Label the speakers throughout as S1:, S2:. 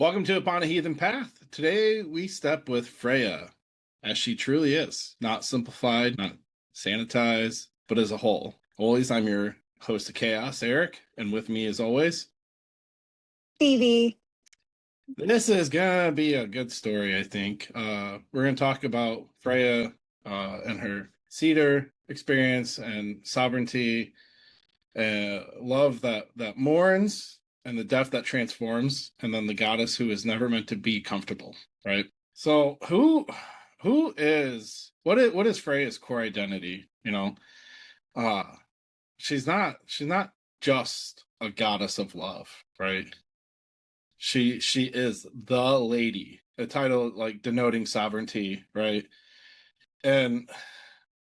S1: Welcome to Upon a Heathen Path. Today we step with Freya, as she truly is, not simplified, not sanitized, but as a whole. Always, I'm your host of Chaos, Eric, and with me as always,
S2: Phoebe.
S1: this is gonna be a good story, I think. We're gonna talk about Freya and her cedar experience and sovereignty, love that mourns, and the death that transforms, and then the goddess who is never meant to be comfortable, right? So what is Freya's core identity? Uh she's not just a goddess of love, right? She is the lady, a title like denoting sovereignty, right? And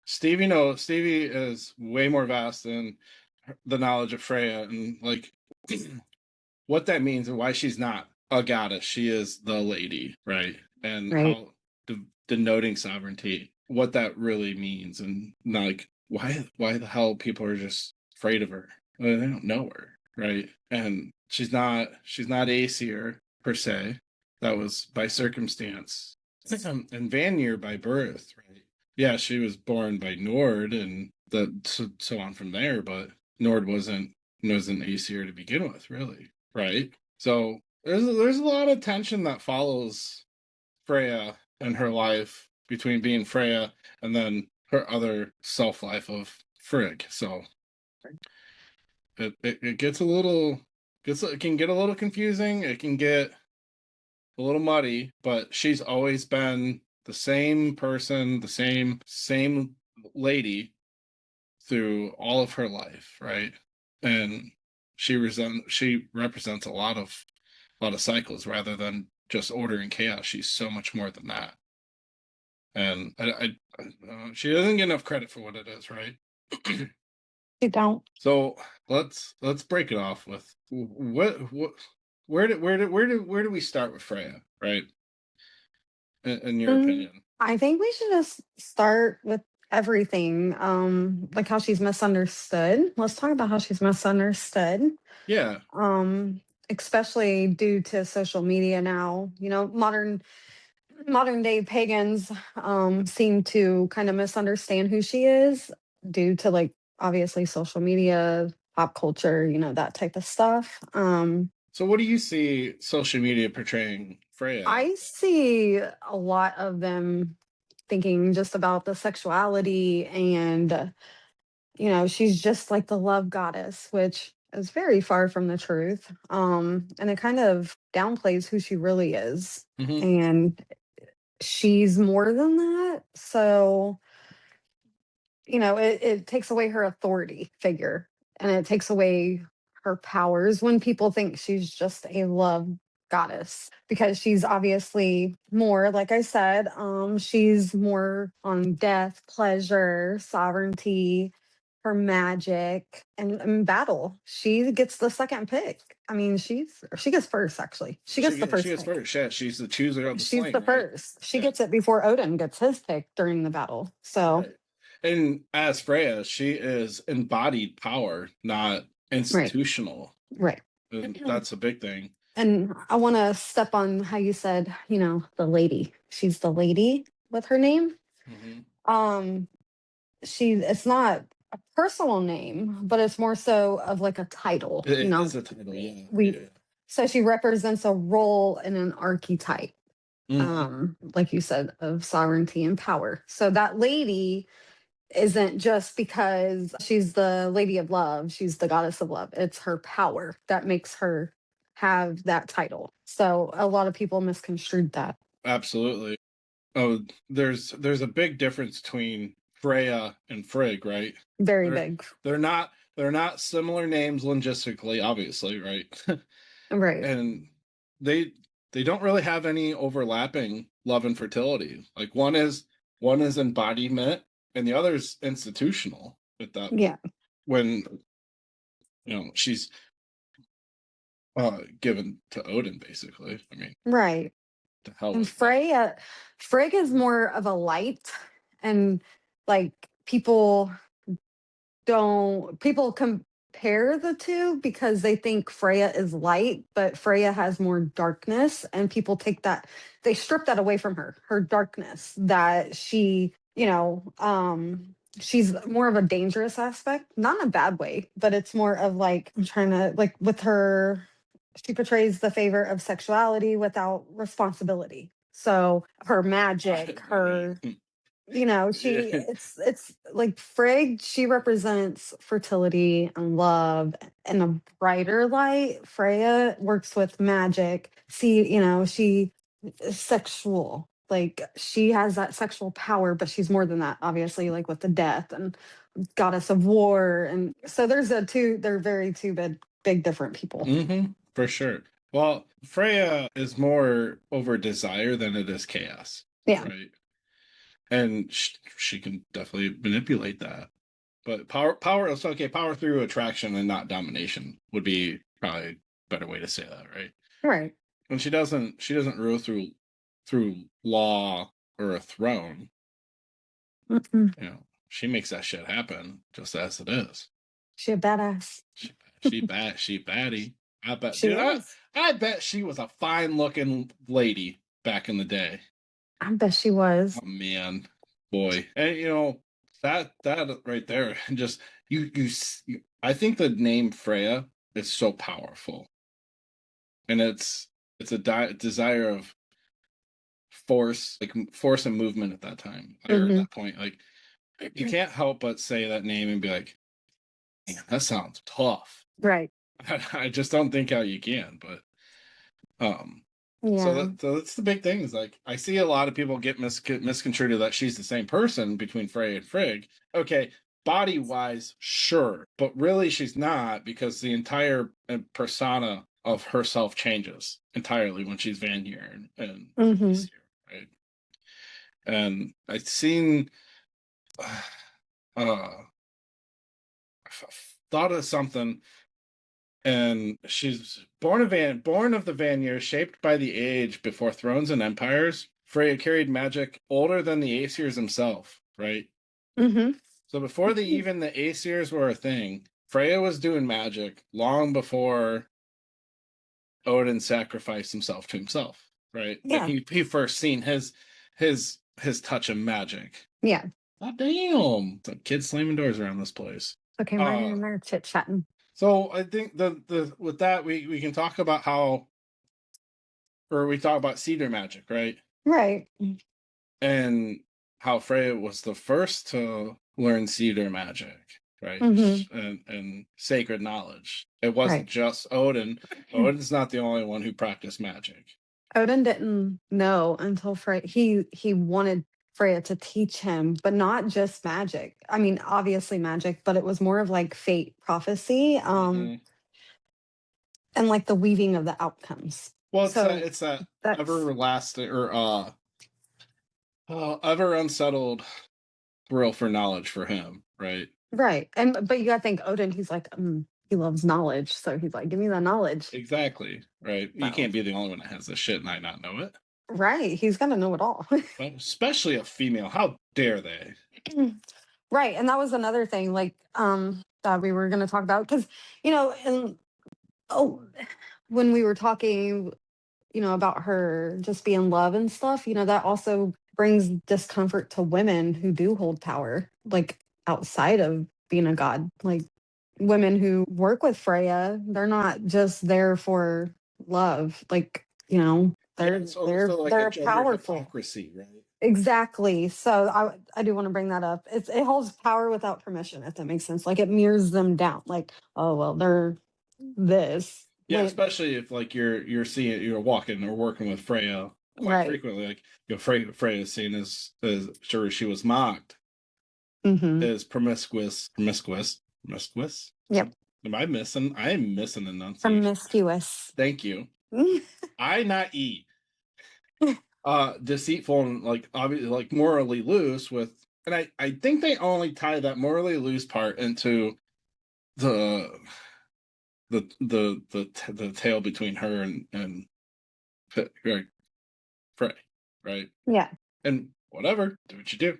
S1: Stevie is way more vast than the knowledge of Freya and like what that means and why she's not a goddess. She is the lady, right? And
S2: Right.
S1: how denoting sovereignty, what that really means, and like why the hell people are just afraid of her. Well, they don't know her, right? And she's not Aesir per se. That was by circumstance. And Vanir by birth, right? Yeah, she was born by Nord and so on from there, but Nord wasn't Aesir to begin with, really, right? So there's a lot of tension that follows Freya and her life between being Freya and then her other self life of Frigg. So it gets it can get a little confusing. It can get a little muddy, but she's always been the same person, the same lady through all of her life, right? And she represents a lot of cycles rather than just order and chaos. She's so much more than that, and she doesn't get enough credit for what it is, right?
S2: You don't.
S1: So let's break it off with where do we start with Freya, right? In your opinion?
S2: I think we should just start with everything. Like how she's misunderstood. Let's talk about how she's misunderstood.
S1: Yeah.
S2: Especially due to social media now. Modern day pagans seem to kind of misunderstand who she is due to like obviously social media, pop culture, that type of stuff.
S1: So what do you see social media portraying Freya?
S2: I see a lot of them thinking just about the sexuality and, she's just like the love goddess, which is very far from the truth. And it kind of downplays who she really is.
S1: Mhm.
S2: And she's more than that. So, it takes away her authority figure and it takes away her powers when people think she's just a love goddess because she's obviously more, like I said, she's more on death, pleasure, sovereignty, her magic, and battle. She gets the second pick. I mean, she gets first actually. She gets the first
S1: She gets
S2: pick.
S1: first. Yeah, she's the chooser of the
S2: She's
S1: slain,
S2: the
S1: right?
S2: first. She
S1: Yeah.
S2: gets it before Odin gets his pick during the battle. So
S1: Right. And as Freya, she is embodied power, not
S2: right.
S1: institutional.
S2: Right.
S1: And that's a big thing.
S2: And I want to step on how you said, the lady. She's the lady with her name.
S1: Mhm.
S2: Um, it's not a personal name, but it's more so of like a title.
S1: It is a title, yeah.
S2: We so she represents a role in an archetype, like you said, of sovereignty and power. So that lady isn't just because she's the lady of love, she's the goddess of love. It's her power that makes her have that title. So a lot of people misconstrued that.
S1: Absolutely. Oh, there's a big difference between Freya and Frigg, right?
S2: Very
S1: They're
S2: big.
S1: they're not similar names linguistically, obviously, right?
S2: Right.
S1: And they don't really have any overlapping love and fertility. Like one is embodiment and the other is institutional with that.
S2: Yeah.
S1: When she's given to Odin, basically. I mean,
S2: Right.
S1: to hell
S2: And
S1: with that.
S2: Frigg is more of a light and like people pair the two because they think Freya is light, but Freya has more darkness, and people take that, they strip that away from her, her darkness, that she, she's more of a dangerous aspect, not in a bad way, but it's more of like, I'm trying to, like, with her, she portrays the favor of sexuality without responsibility. So her magic,
S1: Right.
S2: her, she,
S1: Yeah.
S2: it's like Frigg, she represents fertility and love in a brighter light. Freya works with magic. See, she is sexual. Like she has that sexual power, but she's more than that, obviously, like with the death and goddess of war. And so they're very two big different people.
S1: For sure. Well, Freya is more over desire than it is chaos,
S2: Yeah.
S1: right? And she can definitely manipulate that. But power, it's okay. Power through attraction and not domination would be probably a better way to say that, right?
S2: Right.
S1: And she doesn't rule through law or a throne.
S2: Mm-mm.
S1: She makes that shit happen just as it is.
S2: She a badass.
S1: She baddie. I bet,
S2: She
S1: dude.
S2: is.
S1: I bet she was a fine looking lady back in the day.
S2: I bet she was.
S1: Oh man, boy, and that right there, just I think the name Freya is so powerful, and it's a desire of force, like force and movement at that time, or at
S2: Hmm.
S1: that point, like you can't help but say that name and be like, man, that sounds tough.
S2: Right.
S1: I just don't think how you can, but um.
S2: Yeah.
S1: So that's the big thing is like I see a lot of people get misconstrued that she's the same person between Frey and Frigg. Okay, body wise, sure, but really she's not because the entire persona of herself changes entirely when she's Vanir and
S2: Hmm.
S1: Aesir, right? And I've seen, thought of something. And she's born of the Vanir, shaped by the age before thrones and empires. Freya carried magic older than the Aesirs himself, right?
S2: Hmm.
S1: So before the Aesirs were a thing, Freya was doing magic long before Odin sacrificed himself to himself, right? And
S2: Yeah.
S1: he first seen his touch of magic.
S2: Yeah.
S1: Oh damn! It's like kids slamming doors around this place.
S2: So came right in there chit chatting.
S1: So I think the with that we can talk about we talk about cedar magic, right?
S2: Right.
S1: And how Freya was the first to learn cedar magic, right?
S2: Hmm.
S1: And sacred knowledge. It wasn't
S2: Right.
S1: just Odin. Odin's not the only one who practiced magic.
S2: Odin didn't know until he wanted Freya to teach him, but not just magic. I mean, obviously magic, but it was more of like fate prophecy,
S1: Hmm.
S2: and like the weaving of the outcomes.
S1: Well,
S2: So
S1: it's that
S2: that's
S1: everlasting or ever unsettled thrill for knowledge for him, right?
S2: right. And but you gotta think Odin, he's like, he loves knowledge. So he's like, give me that knowledge.
S1: Exactly, right. You
S2: So
S1: can't be the only one that has this shit and I not know it.
S2: right, he's gonna know it all.
S1: But especially a female. How dare they?
S2: Right. And that was another thing, like, that we were gonna talk about. Cause, and oh, when we were talking, about her just being love and stuff, that also brings discomfort to women who do hold power, like outside of being a god. Like women who work with Freya, they're not just there for love. Like,
S1: Yeah,
S2: they're
S1: it's
S2: they're
S1: also like a
S2: they're
S1: gender
S2: powerful.
S1: hypocrisy, right?
S2: Exactly. So I do want to bring that up. It holds power without permission, if that makes sense. Like it mirrors them down. Like, oh well, they're this.
S1: Yeah,
S2: Wait,
S1: especially if like you're walking or working with Freya quite
S2: right.
S1: frequently. Like Freya is seen as sure she was mocked
S2: Mm-hmm.
S1: as promiscuous.
S2: Yep.
S1: Am I missing? I am missing enunciation.
S2: Promiscuous.
S1: Thank you. I not eat. Deceitful and like obviously like morally loose with, and I think they only tie that morally loose part into the the tale between her and right, Frey, right?
S2: Yeah.
S1: And whatever, do what you do.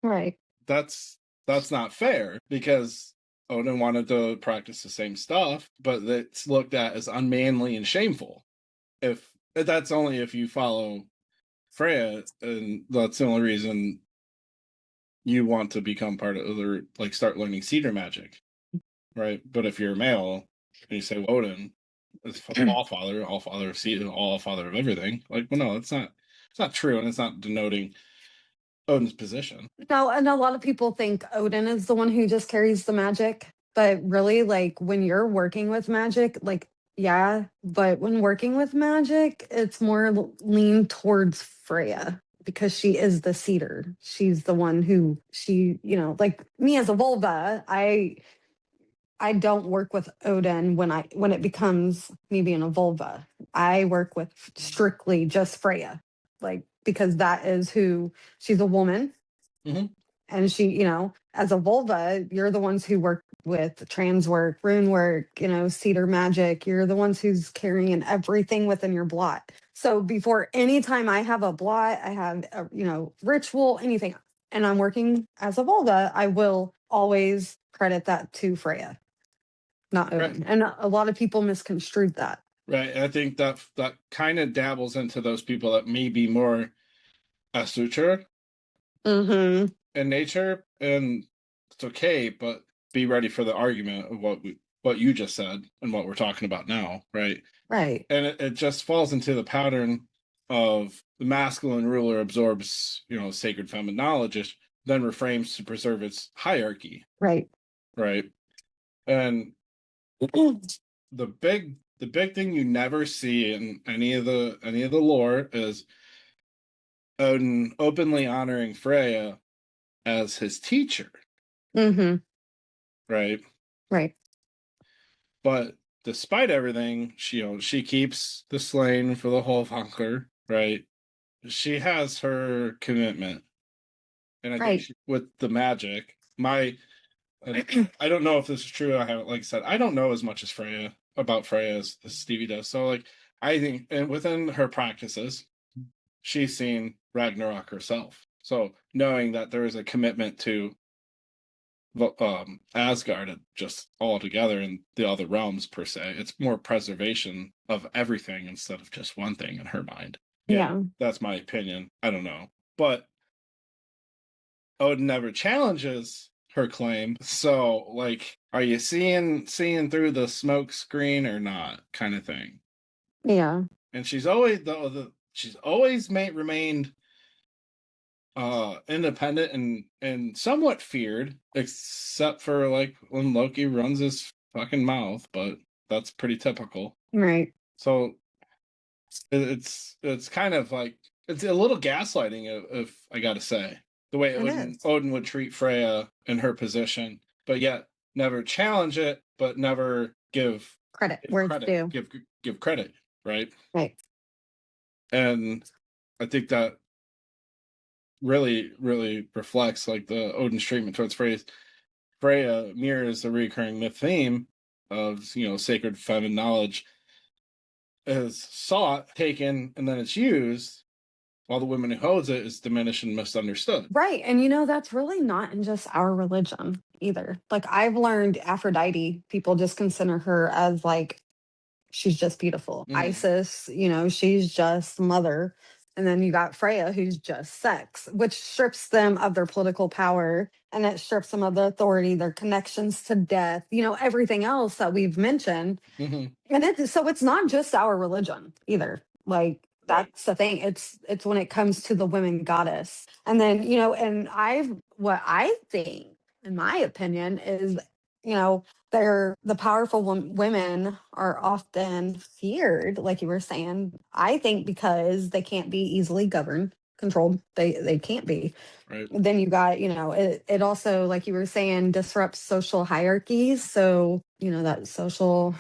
S2: Right.
S1: That's that's not fair because Odin wanted to practice the same stuff, but it's looked at as unmanly and shameful. If that's only if you follow Freya, and that's the only reason you want to become part of the like start learning cedar magic, right? But if you're a male and you say Odin is all father of cedar, all father of everything, like, well, no, it's not true, and it's not denoting Odin's position.
S2: No, and a lot of people think Odin is the one who just carries the magic, but really, like when you're working with magic, like yeah, but when working with magic, it's more lean towards Freya because she is the cedar. She's the one who like me as a vulva, I don't work with Odin when it becomes me being a vulva. I work with strictly just Freya, like because that is who she's a woman,
S1: Mm-hmm.
S2: and she, as a vulva, you're the ones who work with trans work, rune work, cedar magic. You're the ones who's carrying everything within your blot. So before any time I have a blot, I have a, ritual, anything, and I'm working as a vulva, I will always credit that to Freya, not
S1: Right.
S2: Odin. And a lot of people misconstrued that.
S1: Right. And I think that kind of dabbles into those people that may be more esoteric
S2: Mm-hmm.
S1: in nature, and it's okay, but be ready for the argument of what you just said and what we're talking about now, right?
S2: Right.
S1: And it just falls into the pattern of the masculine ruler absorbs, sacred feminine knowledge, then reframes to preserve its hierarchy,
S2: Right.
S1: right? And the big thing you never see in any of the lore is Odin openly honoring Freya as his teacher,
S2: Mm-hmm.
S1: right?
S2: Right.
S1: But despite everything, she keeps the slain for the whole hunker, right? She has her commitment, and I think
S2: Right.
S1: with the magic, I don't know if this is true. I haven't, like I said, I don't know as much as Freya about Freya as Stevie does. So, like, I think, and within her practices, she's seen Ragnarok herself. So, knowing that there is a commitment to Asgard just all together and the other realms per se, it's more preservation of everything instead of just one thing in her mind. Yeah,
S2: Yeah.
S1: that's my opinion. I don't know, but Odin never challenges her claim. So, like, are you seeing through the smoke screen or not, kind of thing?
S2: Yeah.
S1: And she's always she's always remained independent and somewhat feared, except for like when Loki runs his fucking mouth, but that's pretty typical.
S2: Right.
S1: So it's kind of like it's a little gaslighting, if I gotta say, the way
S2: It is.
S1: Odin would treat Freya in her position, but yet never challenge it, but never
S2: Credit
S1: give
S2: where it's
S1: credit,
S2: due.
S1: give credit, right?
S2: Right.
S1: And I think that really reflects like the Odin's treatment towards Freya mirrors the recurring myth theme of sacred feminine knowledge is sought, taken, and then it's used, while the woman who holds it is diminished and misunderstood.
S2: Right. And that's really not in just our religion either. Like I've learned Aphrodite, people just consider her as like she's just beautiful.
S1: Mm-hmm.
S2: Isis, she's just mother. And then you got Freya, who's just sex, which strips them of their political power and it strips them of the authority, their connections to death, everything else that we've mentioned.
S1: Mm-hmm.
S2: And it's not just our religion either. Like
S1: Right.
S2: that's the thing. It's when it comes to the women goddess. And then, and what I think, in my opinion, is, they're the powerful women are often feared, like you were saying. I think because they can't be easily governed, controlled. They can't be.
S1: Right.
S2: Then you got, it also, like you were saying, disrupts social hierarchies. So, that social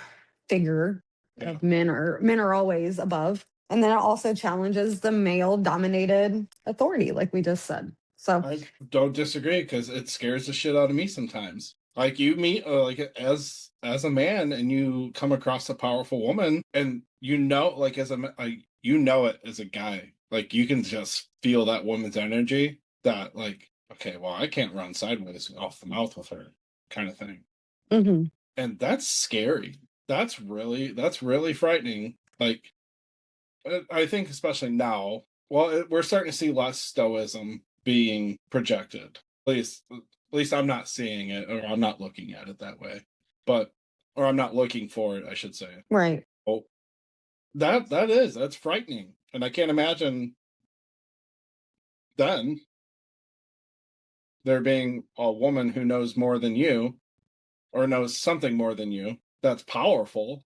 S2: figure
S1: Yeah.
S2: of men are always above. And then it also challenges the male dominated authority, like we just said. So
S1: I don't disagree because it scares the shit out of me sometimes. Like you meet like as a man and you come across a powerful woman and like as like it as a guy. Like you can just feel that woman's energy that like okay, well I can't run sideways off the mouth with her kind of thing.
S2: Hmm.
S1: And that's scary. That's really frightening. Like, I think especially now, well, we're starting to see less stoicism being projected. At least I'm not seeing it, or I'm not looking at it that way. But, or I'm not looking for it, I should say.
S2: Right.
S1: Oh, that's frightening, and I can't imagine then there being a woman who knows more than you, or knows something more than you, that's powerful,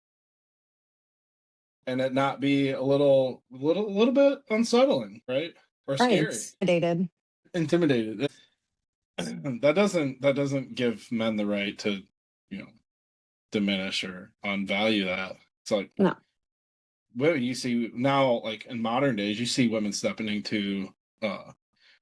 S1: and it not be a little bit unsettling, right? Or
S2: Right.
S1: scary,
S2: Intimidated.
S1: intimidated. That doesn't give men the right to, you know, diminish or unvalue that. It's like,
S2: No.
S1: women, you see now, like in modern days, you see women stepping into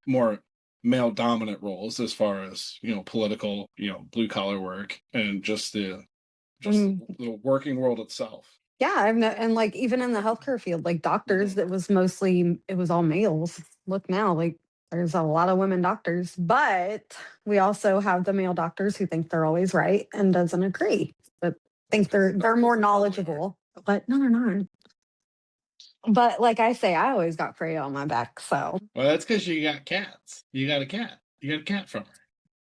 S1: more male dominant roles as far as, political, blue collar work, and just
S2: Mhm.
S1: the working world itself.
S2: Yeah, I've no, and like even in the healthcare field, like doctors,
S1: Mhm.
S2: it was all males. Look now, like there's a lot of women doctors, but we also have the male doctors who think they're always right and doesn't agree, but think they're more knowledgeable. But no, they're not. But like I say, I always got Freya on my back, so
S1: Well, that's because you got cats. You got a cat. You got a cat from her.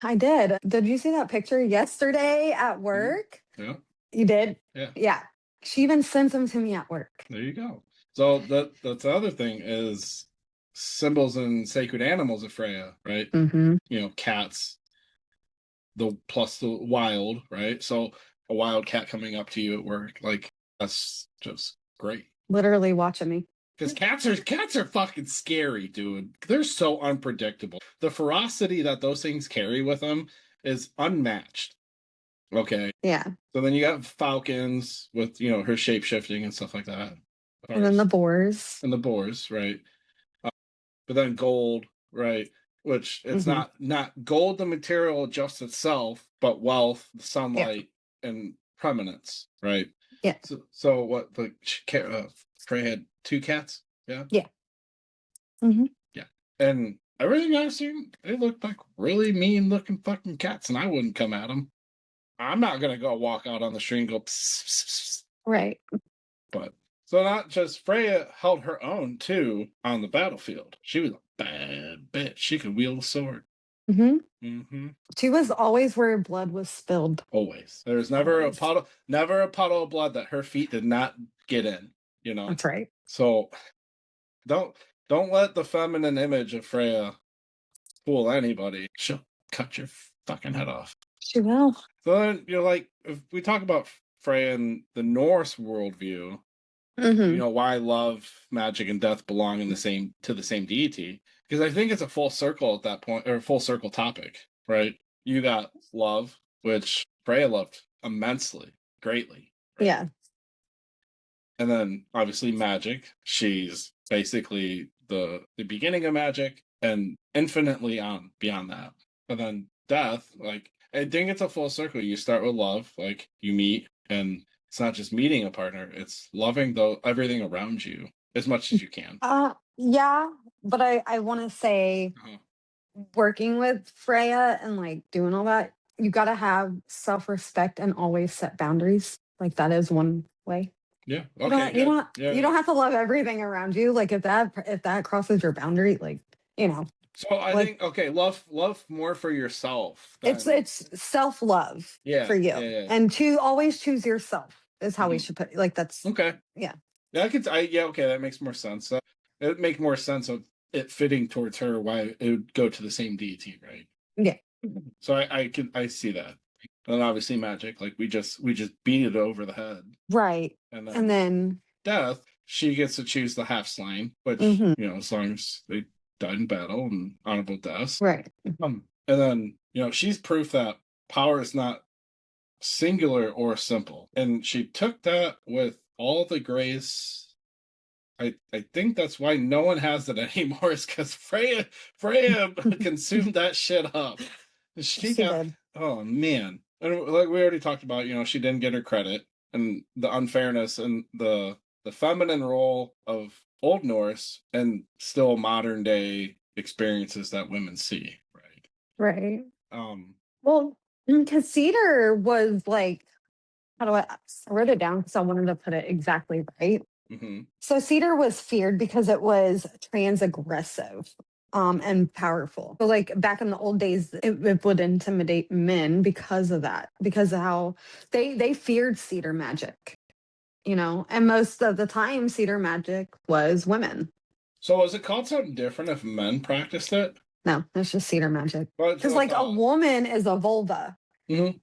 S2: I did. Did you see that picture yesterday at
S1: Mhm.
S2: work?
S1: Yeah,
S2: You did?
S1: yeah.
S2: Yeah. She even sends them to me at work.
S1: There you go. So that's the other thing is symbols and sacred animals of Freya, right?
S2: Hmm.
S1: Cats, the plus the wild, right? So a wild cat coming up to you at work, like, that's just great.
S2: Literally watching me.
S1: Because cats are fucking scary, dude. They're so unpredictable. The ferocity that those things carry with them is unmatched. Okay.
S2: Yeah.
S1: So then you got falcons with, her shape shifting and stuff like that. Of
S2: And then
S1: course.
S2: the boars.
S1: And the boars, right? But then gold, right? Which it's
S2: Hmm.
S1: not gold the material just itself, but wealth,
S2: Yeah.
S1: sunlight, and prominence, right?
S2: Yeah.
S1: So what the Frey had two cats, yeah,
S2: Yeah. Hmm.
S1: yeah, and everything I've seen, they look like really mean looking fucking cats, and I wouldn't come at them. I'm not gonna go walk out on the street and go, pss, pss, pss,
S2: Right.
S1: but so not just Freya held her own too on the battlefield. She was a bad bitch. She could wield a sword.
S2: Hmm.
S1: Hmm.
S2: She was always where blood was spilled.
S1: Always. There's
S2: Always.
S1: never a puddle of blood that her feet did not get in.
S2: That's right.
S1: So don't don't let the feminine image of Freya fool anybody. She'll cut your fucking head off.
S2: She will.
S1: So then you're like, if we talk about Freya in the Norse worldview,
S2: Hmm.
S1: why love, magic, and death belong in the same deity. Because I think it's a full circle at that point, or a full circle topic, right? You got love, which Freya loved immensely, greatly, right?
S2: Yeah.
S1: And then obviously magic. She's basically the beginning of magic and infinitely on beyond that. And then death, like, I think it's a full circle. You start with love, like you meet, and it's not just meeting a partner, it's loving everything around you as much as you can.
S2: Yeah, but I want to say
S1: Uh-huh.
S2: working with Freya and like doing all that, you got to have self-respect and always set boundaries. Like that is one way.
S1: Yeah.
S2: You
S1: Okay,
S2: don't you
S1: good.
S2: don't
S1: Yeah,
S2: you
S1: yeah.
S2: don't have to love everything around you. Like if that crosses your boundary, like, you know,
S1: So I
S2: like
S1: think, okay, love more for yourself than,
S2: it's self-love for
S1: yeah,
S2: you.
S1: yeah, yeah.
S2: And to always choose yourself is how we
S1: Mhm.
S2: should put it. Like that's
S1: Okay.
S2: yeah.
S1: Yeah, yeah, okay, that makes more sense. It would make more sense of it fitting towards her why it would go to the same deity, right?
S2: Yeah.
S1: So I see that. And obviously magic, like we just beat it over the head.
S2: Right.
S1: And
S2: And
S1: then
S2: then
S1: death, she gets to choose the half slain, which,
S2: mhm,
S1: as long as they died in battle and honorable deaths.
S2: right.
S1: And then, she's proof that power is not singular or simple. And she took that with all the grace. I think that's why no one has it anymore, is because Freya consumed that shit up. She
S2: She
S1: got,
S2: did.
S1: oh man. And like we already talked about, she didn't get her credit, and the unfairness and the feminine role of Old Norse and still modern day experiences that women see, right?
S2: Right.
S1: Um
S2: Well, Because cedar was like, how do I wrote it down because I wanted to put it exactly right.
S1: Mm-hmm.
S2: So cedar was feared because it was trans aggressive and powerful. So like back in the old days, it would intimidate men because of that, because of how they feared cedar magic, you know, and most of the time cedar magic was women.
S1: So was it called something different if men practiced it?
S2: No, it's just cedar magic.
S1: What's
S2: Because
S1: it
S2: like a
S1: called?
S2: woman is a vulva.
S1: Mm-hmm.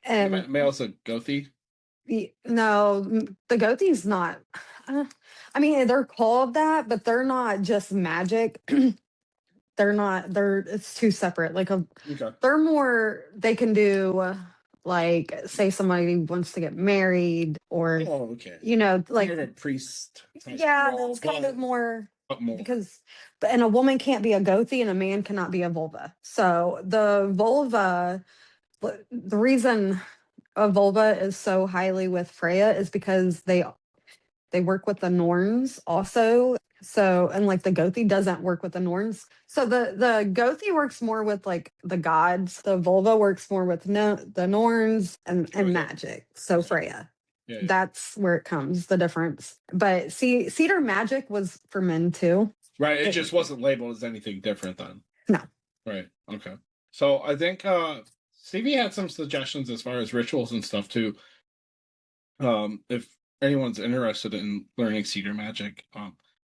S1: And the
S2: And
S1: male's a gothy.
S2: no, the Gothi's not. uh, I mean, they're called that, but they're not just magic. They're not. They're it's two separate. Like a,
S1: Okay.
S2: they're more. They can do like say somebody wants to get married, or
S1: Oh, okay.
S2: you know,
S1: More
S2: like
S1: of a priest type
S2: yeah,
S1: role,
S2: those kind of more
S1: but more.
S2: because. And a woman can't be a Gothi, and a man cannot be a vulva. So the vulva, the reason a vulva is so highly with Freya is because they work with the Norns also. So and like the Gothi doesn't work with the Norns. So the Gothi works more with like the gods. The vulva works more with the Norns and
S1: Okay.
S2: magic. So Freya.
S1: Yeah, yeah.
S2: That's where it comes, the difference. But see, cedar magic was for men too.
S1: Right. It
S2: It,
S1: just wasn't labeled as anything different then.
S2: no.
S1: Right. Okay. So I think Stevie had some suggestions as far as rituals and stuff too. If anyone's interested in learning cedar magic,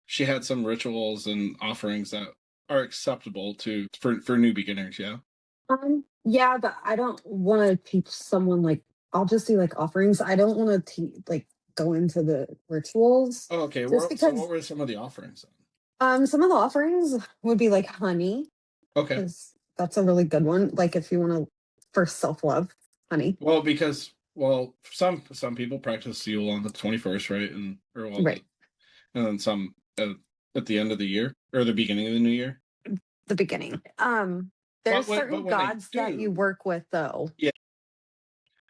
S1: she had some rituals and offerings that are acceptable to for new beginners. Yeah.
S2: Yeah, but I don't want to teach someone like I'll just do like offerings. I don't want to like go into the rituals
S1: Oh, okay.
S2: just
S1: Well, so what
S2: because
S1: were some of the offerings then?
S2: some of the offerings would be like honey
S1: Okay.
S2: because that's a really good one. Like if you want to for self-love, honey.
S1: Well, because some people practice Yule on the 21st, right? And or well,
S2: Right.
S1: and then some at the end of the year or the beginning of the new year.
S2: The beginning. There's
S1: But
S2: certain
S1: when they
S2: gods that you
S1: do,
S2: work with though.
S1: yeah.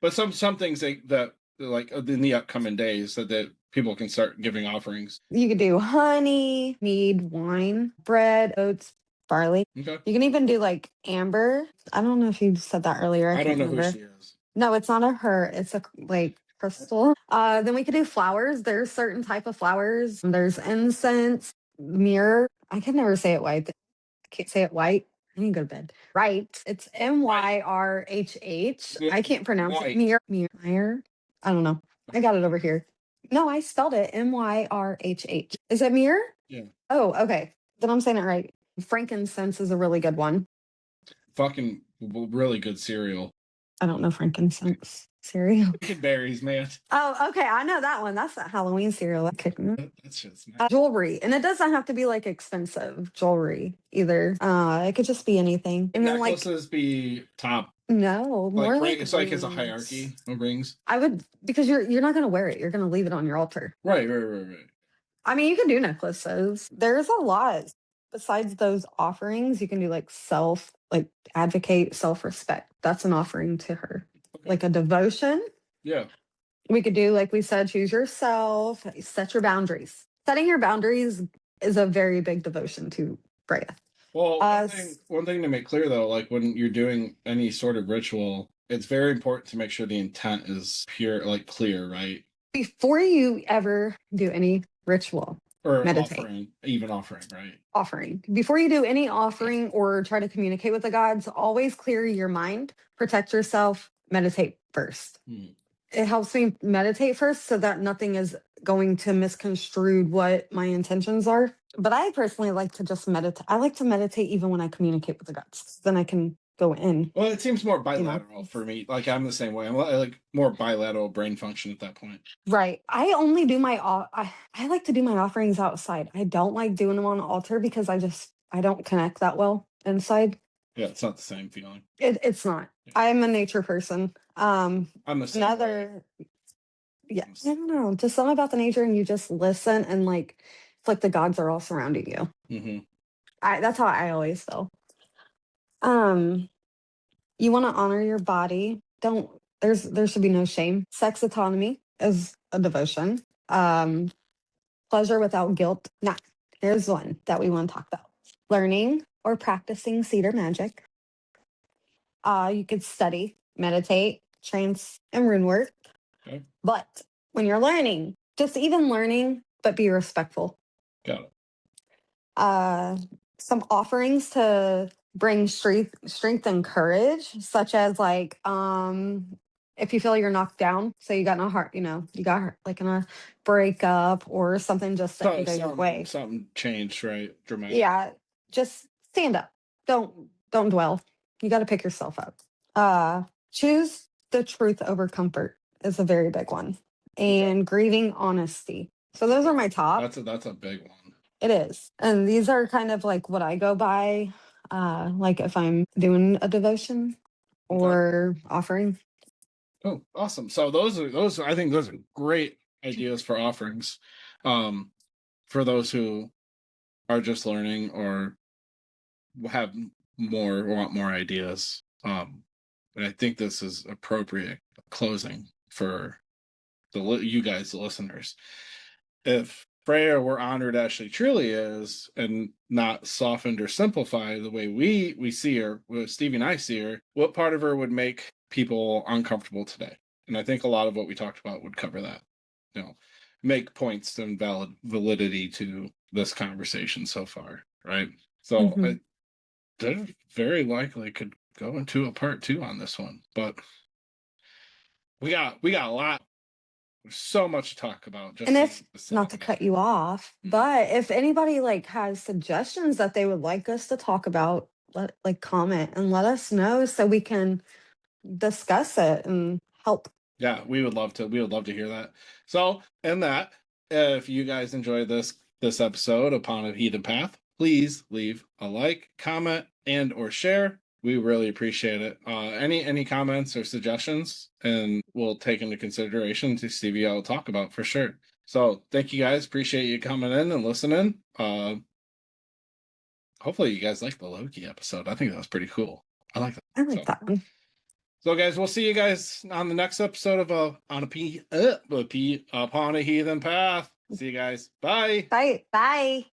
S1: But some things that like in the upcoming days that people can start giving offerings.
S2: You could do honey, mead, wine, bread, oats, barley.
S1: Okay.
S2: You can even do like amber. I don't know if you said that earlier. I
S1: I don't
S2: can't
S1: know who
S2: remember.
S1: she is.
S2: No, it's not a her. It's a like crystal. Then we could do flowers. There's certain type of flowers. There's incense, myrrh. I can never say it white. I can't say it white. I need to go to bed. Right. It's Myrhh. I can't pronounce it.
S1: White.
S2: Myrrh. I don't know. I got it over here. No, I spelled it Myrhh. Is it mirror?
S1: Yeah.
S2: Oh, okay. Then I'm saying it right. Frankincense is a really good one.
S1: Fucking really good cereal.
S2: I don't know frankincense cereal.
S1: Fucking berries, man.
S2: Oh, okay. I know that one. That's that Halloween cereal.
S1: That's just
S2: Jewelry. And it doesn't have to be like expensive jewelry either. It could just be anything. And then like
S1: necklaces be top.
S2: no, more like
S1: It's like it's a
S2: rings.
S1: hierarchy of rings.
S2: I would because you're not gonna wear it. You're gonna leave it on your altar.
S1: Right.
S2: I mean, you can do necklaces. There's a lot. Besides those offerings, you can do like like advocate, self-respect. That's an offering to her.
S1: Okay.
S2: Like a devotion.
S1: Yeah.
S2: We could do, like we said, choose yourself, set your boundaries. Setting your boundaries is a very big devotion to Freya.
S1: Well, one thing to make clear though, like when you're doing any sort of ritual, it's very important to make sure the intent is pure, like clear, right?
S2: Before you ever do any ritual,
S1: Or
S2: meditate.
S1: offering, right?
S2: Offering. Before you do any offering or try to communicate with the gods, always clear your mind, protect yourself, meditate first. It helps me meditate first so that nothing is going to misconstrue what my intentions are. But I personally like to just meditate. I like to meditate even when I communicate with the gods. Then I can go in.
S1: Well, it seems more bilateral for me. Like I'm the same way. I like more bilateral brain function at that point.
S2: Right. I only do I like to do my offerings outside. I don't like doing them on the altar because I don't connect that well inside.
S1: Yeah, it's not the same feeling.
S2: It's not. Yeah. I'm a nature person.
S1: I'm the same
S2: another way. Yeah, I don't know. Just something about the nature, and you just listen, and like it's like the gods are all surrounding you.
S1: Mm-hmm.
S2: That's how I always feel. You want to honor your body. Don't there should be no shame. Sex autonomy is a devotion. Pleasure without guilt. Now, here's one that we want to talk about. Learning or practicing cedar magic. You could study, meditate, trance, and rune work.
S1: Okay.
S2: But when you're learning, just even learning, but be respectful.
S1: Got it.
S2: Some offerings to bring strength and courage, such as like if you feel you're knocked down, so you got in a heart, you got like in a breakup or something just to
S1: So
S2: end your way.
S1: something changed, right? Dramatic.
S2: Yeah, just stand up. Don't dwell. You got to pick yourself up. Choose the truth over comfort is a very big one. And grieving honesty. So those are my top.
S1: That's a big one.
S2: It is. And these are kind of like what I go by, like if I'm doing a devotion or offering.
S1: Oh, awesome. So those I think those are great ideas for offerings. For those who are just learning or have want more ideas. And I think this is appropriate closing for you guys, the listeners. If Freya were honored as she truly is, and not softened or simplified the way we see her, Stevie and I see her, what part of her would make people uncomfortable today? And I think a lot of what we talked about would cover that. Make points and validity to this conversation so far, right? So there very likely could go into a part 2 on this one, but we got a lot. There's so much to talk about.
S2: And if not to cut you off, but if anybody like has suggestions that they would like us to talk about, comment and let us know so we can discuss it and help.
S1: Yeah, we would love to hear that. So, and that, if you guys enjoy this episode Upon a Heathen Path, please leave a like, comment, and or share. We really appreciate it. Any comments or suggestions, and we'll take into consideration to see what I'll talk about for sure. So thank you guys. Appreciate you coming in and listening. Hopefully you guys like the Loki episode. I think that was pretty cool. I like that.
S2: I like that one.
S1: So, guys, we'll see you guys on the next episode of Upon a Heathen Path. See you guys. Bye.
S2: Bye.